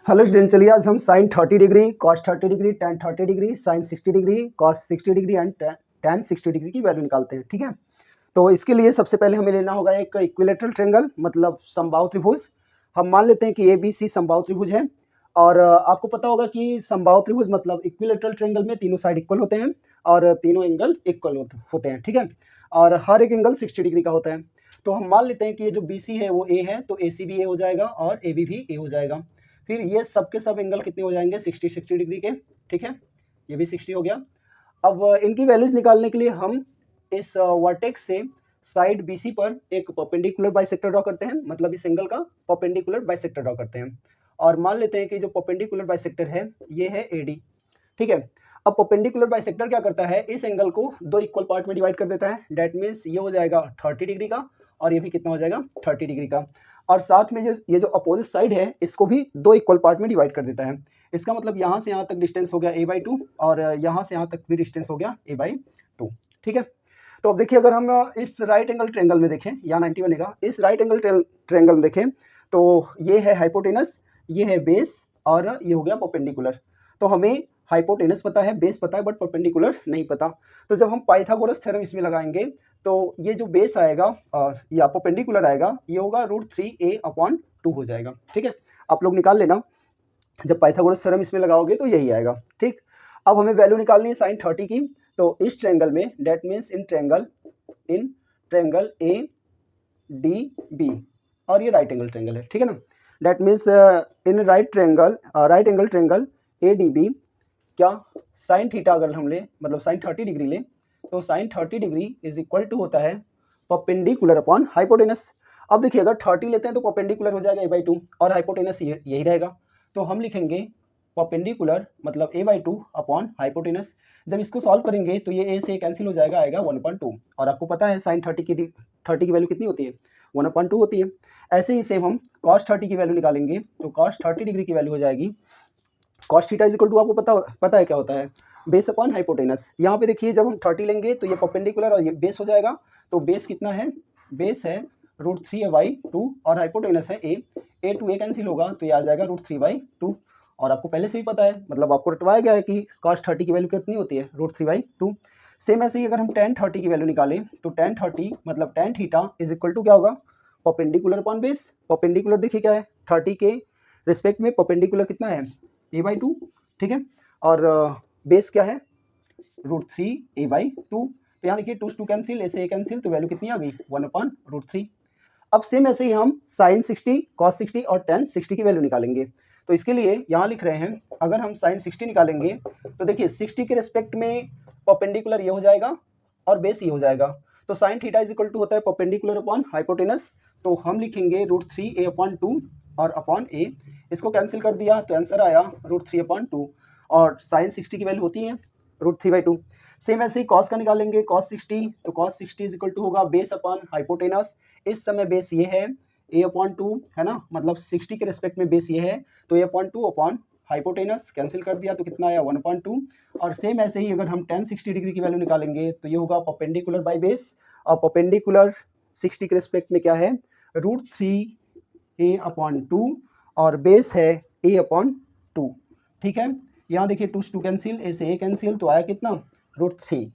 Hello student, चलिए आज हम sine 30 degree, cos 30 degree, tan 30 degree, sine 60 degree, cos 60 degree and tan 60 degree की value निकालते हैं। ठीक है, तो इसके लिए सबसे पहले हमें लेना होगा एक इक्विलेटरल ट्रायंगल, मतलब समबाहु त्रिभुज। हम मान लेते हैं कि ए बी सी समबाहु त्रिभुज है। और आपको पता होगा कि समबाहु त्रिभुज मतलब इक्विलेटरल ट्रायंगल में तीनों साइड इक्वल होते हैं और तीनों एंगल इक्वल होते हैं। ठीक है, और हर एक एंगल 60 डिग्री का होता है। तो हम मान लेते हैं कि ये जो बी सी है वो ए है, तो ए सी भी ए हो जाएगा और ए बी भी ए हो जाएगा। फिर ये सब के सब एंगल कितने हो जाएंगे, 60 डिग्री के। ठीक है, ये भी 60 हो गया। अब इनकी वैल्यूज निकालने के लिए हम इस वर्टेक्स से साइड BC पर एक परपेंडिकुलर बाइसेक्टर ड्रॉ करते हैं, मतलब इस एंगल का परपेंडिकुलर बाइसेक्टर ड्रॉ करते हैं। और मान लेते हैं कि जो परपेंडिकुलर बाइसेक्टर है ये है AD। ठीक है, अब परपेंडिकुलर बाइसेक्टर क्या करता है, इस एंगल को दो इक्वल पार्ट में डिवाइड कर देता है। डेट मीन्स ये हो जाएगा 30 डिग्री का और ये भी कितना हो जाएगा, 30 डिग्री का। और साथ में जो ये जो अपोजिट साइड है इसको भी दो इक्वल पार्ट में डिवाइड कर देता है। इसका मतलब यहाँ से यहाँ तक डिस्टेंस हो गया a/2 और यहाँ से यहाँ तक भी डिस्टेंस हो गया a/2। ठीक है, तो अब देखिए, अगर हम इस राइट एंगल ट्रायंगल में देखें, यहाँ 90 बनेगा। इस राइट एंगल ट्रायंगल में देखें तो ये है हाइपोटेनस, ये है बेस और ये हो गया परपेंडिकुलर। तो हमें हाइपोटेनस पता है, बेस पता है, बट परपेंडिकुलर नहीं पता। तो जब हम पाइथागोरस थ्योरम इसमें लगाएंगे तो ये जो बेस आएगा या परपेंडिकुलर आएगा ये होगा √3a/2 हो जाएगा। ठीक है, आप लोग निकाल लेना, जब पाइथागोरस थ्योरम इसमें लगाओगे तो यही आएगा। ठीक, अब हमें वैल्यू निकालनी है साइन 30 की। तो इस ट्रायंगल में, date means in triangle ADB, और ये राइट एंगल ट्रायंगल है। ठीक है ना, that means in right angle triangle ADB, क्या साइन थीटा अगर हम ले, मतलब साइन 30 डिग्री ले, तो sine 30 degree is equal to होता है परपेंडिकुलर अपॉन हाइपोटेनस। अब देखिए, अगर 30 लेते हैं तो परपेंडिकुलर हो जाएगा a/2 और हाइपोटेनस यही रहेगा। तो हम लिखेंगे परपेंडिकुलर मतलब a/2 अपॉन हाइपोटेनस। जब इसको सॉल्व करेंगे तो ये a से कैंसिल हो जाएगा, आएगा 1/2। और आपको पता है साइन 30 की वैल्यू कितनी होती है, 1/2 होती है। ऐसे ही सेम हम कॉस 30 की वैल्यू निकालेंगे, तो कॉस 30 डिग्री की वैल्यू हो जाएगी cos theta is equal to, आपको पता है क्या होता है, बेस अपॉन हाइपोटेनस। यहाँ पे देखिए, जब हम 30 लेंगे तो ये परपेंडिकुलर और ये बेस हो जाएगा। तो बेस कितना है, बेस है √3a/2 और हाइपोटेनस है a टू a कैंसिल होगा तो ये आ जाएगा √3/2। और आपको पहले से ही पता है, मतलब आपको रटवाया गया है कि कॉस 30 की वैल्यू कितनी होती है, √3/2। सेम ऐसे ही अगर हम tan 30 की वैल्यू निकालें तो tan 30 मतलब tan theta is equal to क्या होगा, परपेंडिकुलर अपॉन बेस। परपेंडिकुलर देखिए क्या है, 30 के रिस्पेक्ट में परपेंडिकुलर कितना है, a/2। ठीक है, और बेस क्या है, √3a/2। तो यहाँ देखिए 2 से 2 कैंसिल, ऐसे कैंसिल, तो वैल्यू कितनी आ गई, 1/√3। अब सेम ऐसे ही हम साइन 60, कॉस 60 और tan 60 की वैल्यू निकालेंगे। तो इसके लिए यहाँ लिख रहे हैं, अगर हम साइन 60 निकालेंगे तो देखिए 60 के रिस्पेक्ट में परपेंडिकुलर ये हो जाएगा और बेस ये हो जाएगा। तो sine theta is equal to होता है परपेंडिकुलर अपॉन हाइपोटेनस। तो हम लिखेंगे √3a/2 और अपॉन a, इसको कैंसिल कर दिया तो आंसर आया √3/2 और साइन 60 की वैल्यू होती है √3/2। सेम ऐसे ही कॉस का निकालेंगे, कॉस 60, तो कॉस 60 इज इक्वल टू होगा बेस अपॉन हाइपोटेनस। इस समय बेस ये है a/2 है ना, मतलब 60 के रिस्पेक्ट में बेस ये है, तो a/2 अपॉन हाइपोटेनस कैंसिल कर दिया तो कितना आया, 1/2। और सेम ऐसे ही अगर हम tan 60 डिग्री की वैल्यू निकालेंगे तो ये होगा परपेंडिकुलर बाई बेस, और परपेंडिकुलर 60 के रिस्पेक्ट में क्या है, √3a/2 और बेस है a/2। ठीक है, यहाँ देखिए 2 से 2 कैंसिल, a से a कैंसिल, तो आया कितना, √3।